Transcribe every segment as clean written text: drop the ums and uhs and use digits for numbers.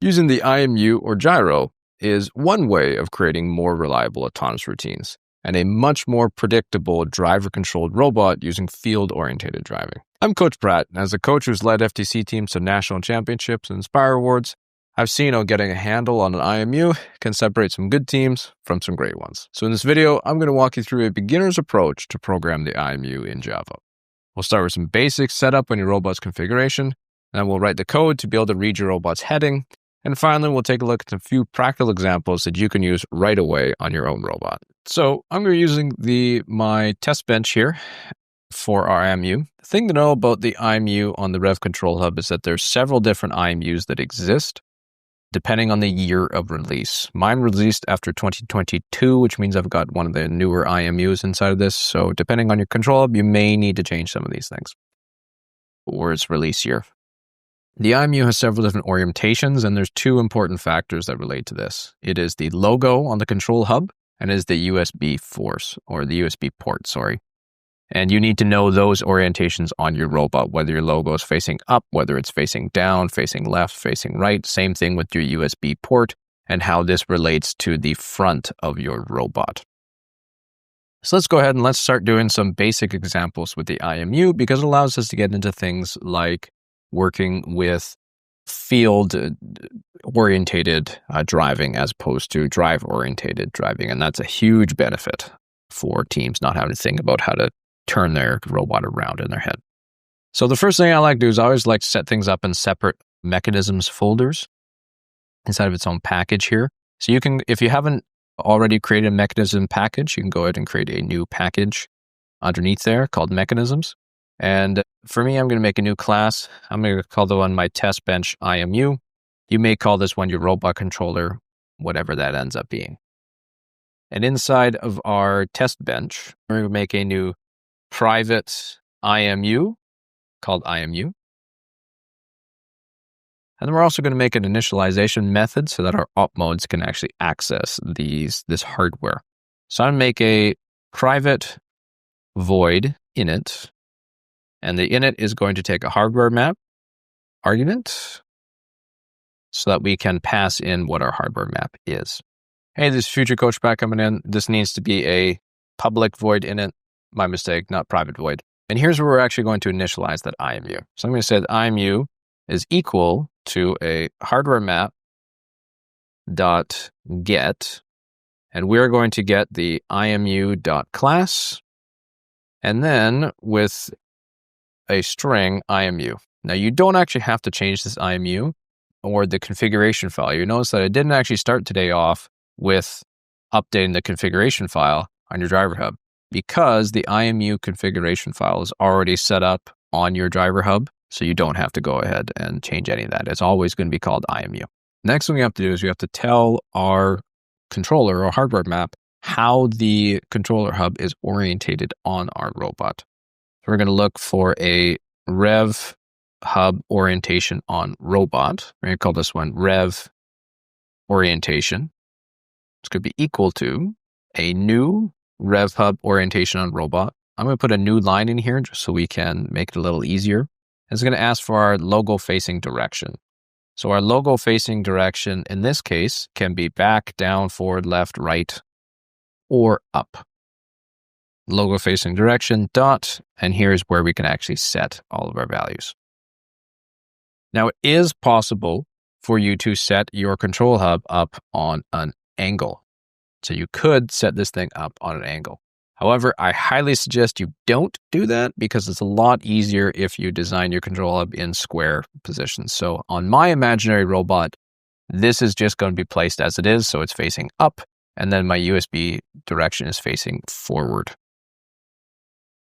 Using the IMU or Gyro is one way of creating more reliable autonomous routines and a much more predictable driver-controlled robot using field-oriented driving. I'm Coach Pratt, and as a coach who's led FTC teams to national championships and Inspire Awards, I've seen how getting a handle on an IMU can separate some good teams from some great ones. So in this video, I'm going to walk you through a beginner's approach to program the IMU in Java. We'll start with some basic setup on your robot's configuration, and then we'll write the code to be able to read your robot's heading, and finally, we'll take a look at a few practical examples that you can use right away on your own robot. So I'm going to be using my test bench here for our IMU. The thing to know about the IMU on the Rev Control Hub is that there's several different IMUs that exist depending on the year of release. Mine released after 2022, which means I've got one of the newer IMUs inside of this. So depending on your control hub, you may need to change some of these things or its release year. The IMU has several different orientations, and there's two important factors that relate to this. It is the logo on the control hub, and it is the USB port, sorry. And you need to know those orientations on your robot, whether your logo is facing up, whether it's facing down, facing left, facing right. Same thing with your USB port and how this relates to the front of your robot. So let's go ahead and let's start doing some basic examples with the IMU because it allows us to get into things like working with field-orientated driving as opposed to drive-orientated driving. And that's a huge benefit for teams not having to think about how to turn their robot around in their head. So the first thing I like to do is I always like to set things up in separate mechanisms folders inside of its own package here. So you can, if you haven't already created a mechanism package, you can go ahead and create a new package underneath there called mechanisms. And for me, I'm going to make a new class. I'm going to call the one my test bench IMU. You may call this one your robot controller, whatever that ends up being. And inside of our test bench, we're going to make a new private IMU called IMU. And then we're also going to make an initialization method so that our OpModes can actually access this hardware. So I'm going to make a private void init. And the init is going to take a hardware map argument so that we can pass in what our hardware map is. Hey, this is Future Coach Pratt coming in. This needs to be a public void init. My mistake, not private void. And here's where we're actually going to initialize that IMU. So I'm going to say that IMU is equal to a hardware map dot get, and we're going to get the IMU dot class, and then with a string IMU. Now you don't actually have to change this IMU or the configuration file. You notice that I didn't actually start today off with updating the configuration file on your driver hub because the IMU configuration file is already set up on your driver hub. So you don't have to go ahead and change any of that. It's always going to be called IMU. Next thing we have to do is we have to tell our controller or hardware map how the controller hub is orientated on our robot. We're going to look for a Rev Hub Orientation on Robot. We're going to call this one Rev Orientation. It's going to be equal to a new Rev Hub Orientation on Robot. I'm going to put a new line in here just so we can make it a little easier. It's going to ask for our logo facing direction. So our logo facing direction in this case can be back, down, forward, left, right, or up. Logo facing direction dot, and here's where we can actually set all of our values. Now it is possible for you to set your control hub up on an angle. So you could set this thing up on an angle. However, I highly suggest you don't do that because it's a lot easier if you design your control hub in square positions. So on my imaginary robot, this is just going to be placed as it is. So it's facing up, and then my USB direction is facing forward.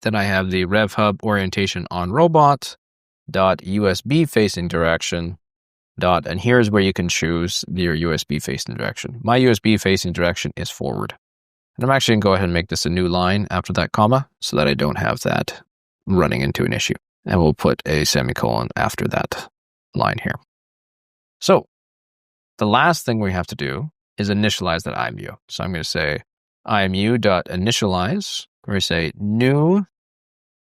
Then I have the Rev Hub Orientation on Robot dot USB facing direction dot, and here's where you can choose your USB facing direction. My USB facing direction is forward. And I'm actually going to go ahead and make this a new line after that comma so that I don't have that running into an issue. And we'll put a semicolon after that line here. So the last thing we have to do is initialize that IMU. So I'm going to say IMU.initialize. We're going to say new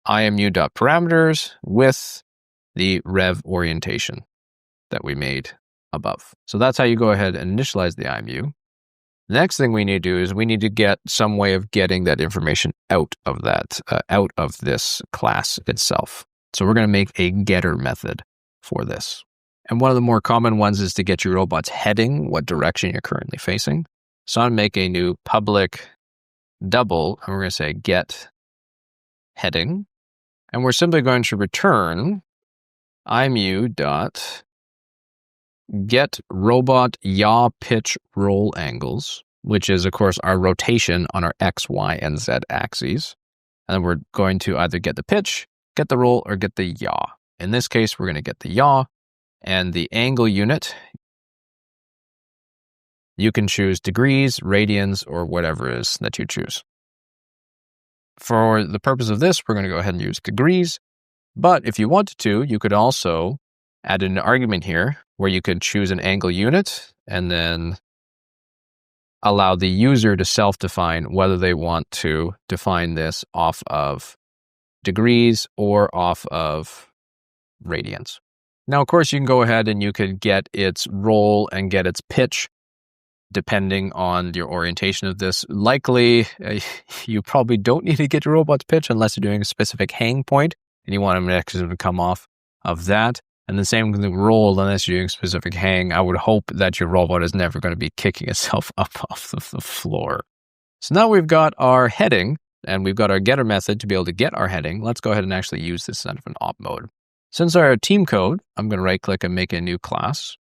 IMU.parameters with the rev orientation that we made above. So that's how you go ahead and initialize the IMU. The next thing we need to do is we need to get some way of getting that information out of this class itself. So we're going to make a getter method for this. And one of the more common ones is to get your robot's heading, what direction you're currently facing. So I'm going to make a new public double, and we're going to say get heading. And we're simply going to return IMU dot get robot yaw pitch roll angles, which is, of course, our rotation on our X, Y, and Z axes. And then we're going to either get the pitch, get the roll, or get the yaw. In this case, we're going to get the yaw. And the angle unit, you can choose degrees, radians, or whatever it is that you choose. For the purpose of this, we're going to go ahead and use degrees. But if you wanted to, you could also add an argument here where you could choose an angle unit and then allow the user to self-define whether they want to define this off of degrees or off of radians. Now, of course, you can go ahead and you could get its roll and get its pitch depending on your orientation of this. Likely, you probably don't need to get your robot's pitch unless you're doing a specific hang point and you want a mechanism to come off of that. And the same with the roll, unless you're doing a specific hang, I would hope that your robot is never going to be kicking itself up off the floor. So now we've got our heading and we've got our getter method to be able to get our heading. Let's go ahead and actually use this out of an op mode. Since our team code, I'm going to right click and make a new class.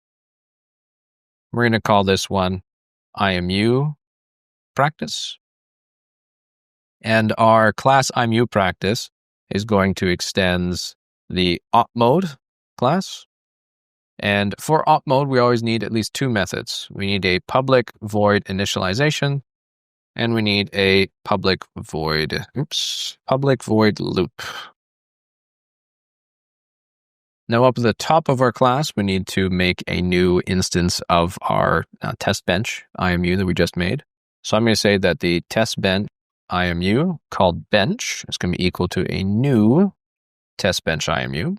We're going to call this one IMU practice. And our class IMU practice is going to extend the OpMode class. And for OpMode, we always need at least two methods. We need a public void initialization, and we need a public void loop. Now, up at the top of our class, we need to make a new instance of our test bench IMU that we just made. So I'm going to say that the test bench IMU called bench is going to be equal to a new test bench IMU.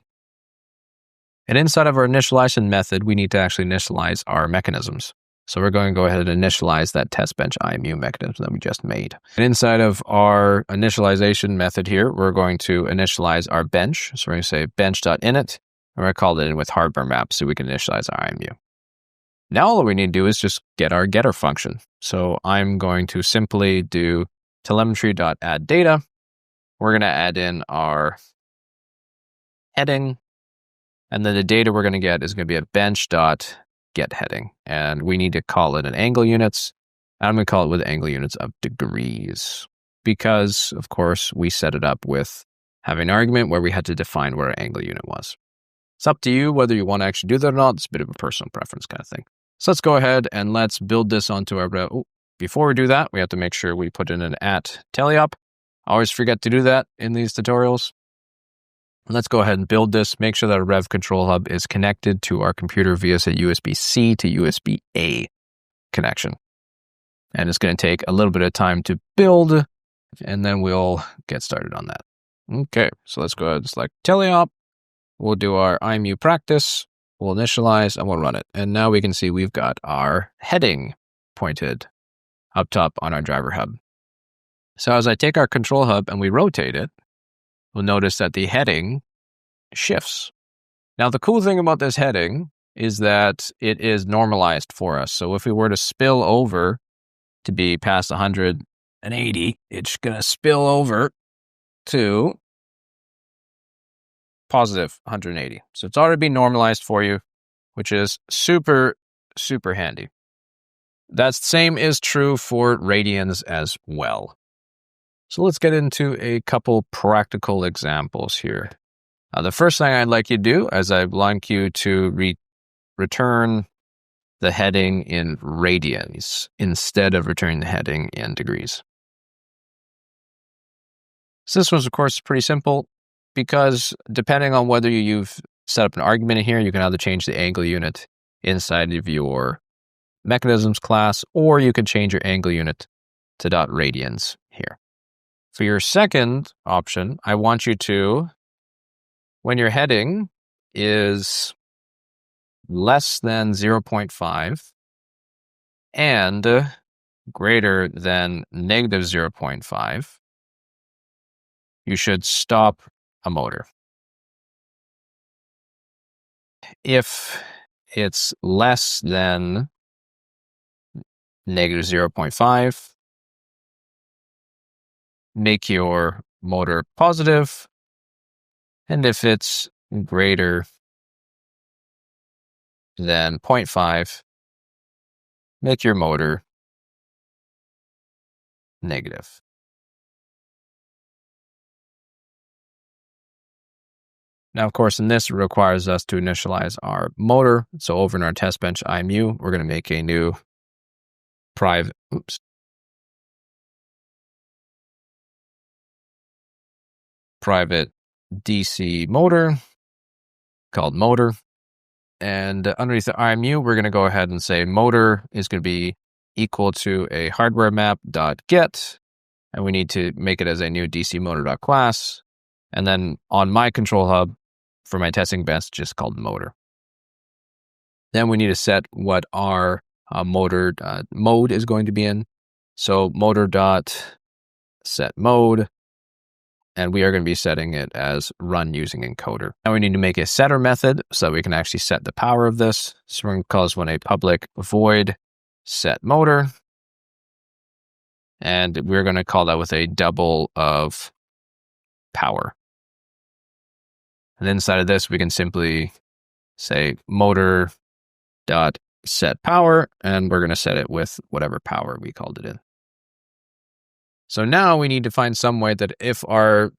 And inside of our initialization method, we need to actually initialize our mechanisms. So we're going to go ahead and initialize that test bench IMU mechanism that we just made. And inside of our initialization method here, we're going to initialize our bench. So we're going to say bench.init. And we're going to call it in with hardware map so we can initialize our IMU. Now all we need to do is just get our getter function. So I'm going to simply do telemetry.addData. We're going to add in our heading. And then the data we're going to get is going to be a bench.getHeading. And we need to call it an angle units. And I'm going to call it with angle units of degrees. Because, of course, we set it up with having an argument where we had to define where our angle unit was. It's up to you whether you want to actually do that or not. It's a bit of a personal preference kind of thing. So let's go ahead and let's build this onto our... before we do that, we have to make sure we put in an @teleop. I always forget to do that in these tutorials. Let's go ahead and build this. Make sure that our Rev Control Hub is connected to our computer via a USB-C to USB-A connection. And it's going to take a little bit of time to build, and then we'll get started on that. Okay, so let's go ahead and select teleop. We'll do our IMU practice. We'll initialize and we'll run it. And now we can see we've got our heading pointed up top on our driver hub. So as I take our control hub and we rotate it, we'll notice that the heading shifts. Now, the cool thing about this heading is that it is normalized for us. So if we were to spill over to be past 180, it's going to spill over to positive 180. So it's already been normalized for you, which is super, super handy. That same is true for radians as well. So let's get into a couple practical examples here. The first thing I'd like you to do is I'd like you to return the heading in radians instead of returning the heading in degrees. So this one's, of course, pretty simple because depending on whether you've set up an argument in here, you can either change the angle unit inside of your mechanisms class, or you can change your angle unit to .radians here. For your second option, I want you to, when your heading is less than 0.5 and greater than negative 0.5, you should stop a motor. If it's less than negative 0.5, make your motor positive. And if it's greater than 0.5, make your motor negative. Now, of course, in this, it requires us to initialize our motor. So over in our test bench IMU, we're going to make a new private DC motor called motor. And underneath the IMU, we're going to go ahead and say motor is going to be equal to a hardware map.get. And we need to make it as a new DC motor.class. And then on my control hub for my testing bench, just called motor. Then we need to set what our motor mode is going to be in. So motor.set mode. And we are going to be setting it as run using encoder. Now we need to make a setter method so that we can actually set the power of this. So we're going to call this one a public void set motor. And we're going to call that with a double of power. And inside of this, we can simply say motor dot set power, and we're going to set it with whatever power we called it in. So now we need to find some way that if our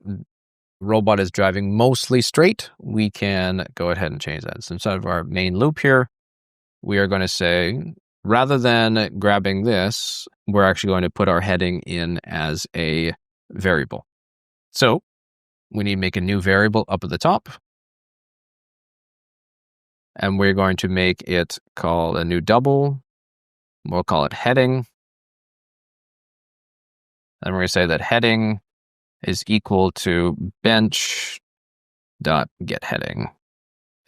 robot is driving mostly straight, we can go ahead and change that. So inside of our main loop here, we are going to say, rather than grabbing this, we're actually going to put our heading in as a variable. So we need to make a new variable up at the top. And we're going to make it call a new double. We'll call it heading. And we're going to say that heading is equal to bench.getHeading.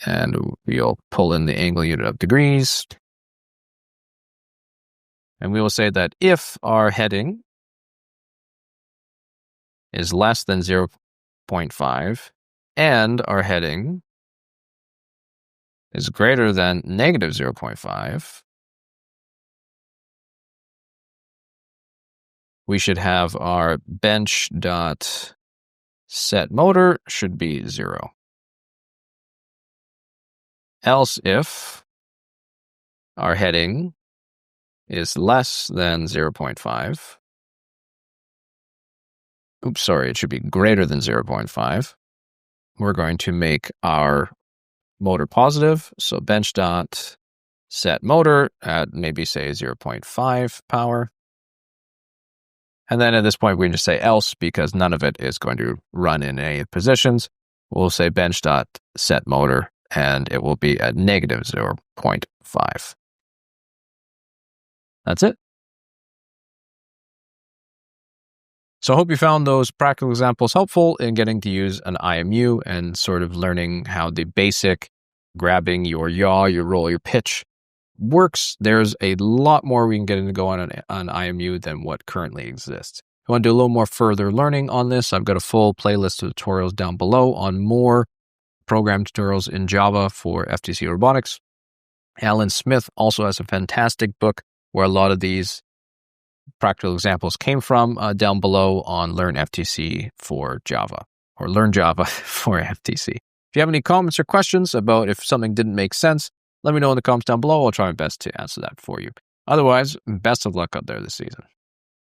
And we'll pull in the angle unit of degrees. And we will say that if our heading is less than 0.5 and our heading is greater than negative 0.5, we should have our bench.set motor should be 0. Else if our heading is less than 0.5, it should be greater than 0.5, we're going to make our motor positive. So bench.set motor at maybe say 0.5 power. And then at this point, we can just say else because none of it is going to run in any positions. We'll say bench.set motor and it will be at negative 0.5. That's it. So I hope you found those practical examples helpful in getting to use an IMU and sort of learning how the basic grabbing your yaw, your roll, your pitch works. There's a lot more we can get into go on IMU than what currently exists. If you want to do a little more further learning on this, I've got a full playlist of tutorials down below on more program tutorials in Java for FTC Robotics. Alan Smith also has a fantastic book where a lot of these practical examples came from down below on Learn FTC for Java or Learn Java for FTC. If you have any comments or questions about if something didn't make sense, let me know in the comments down below. I'll try my best to answer that for you. Otherwise, best of luck out there this season.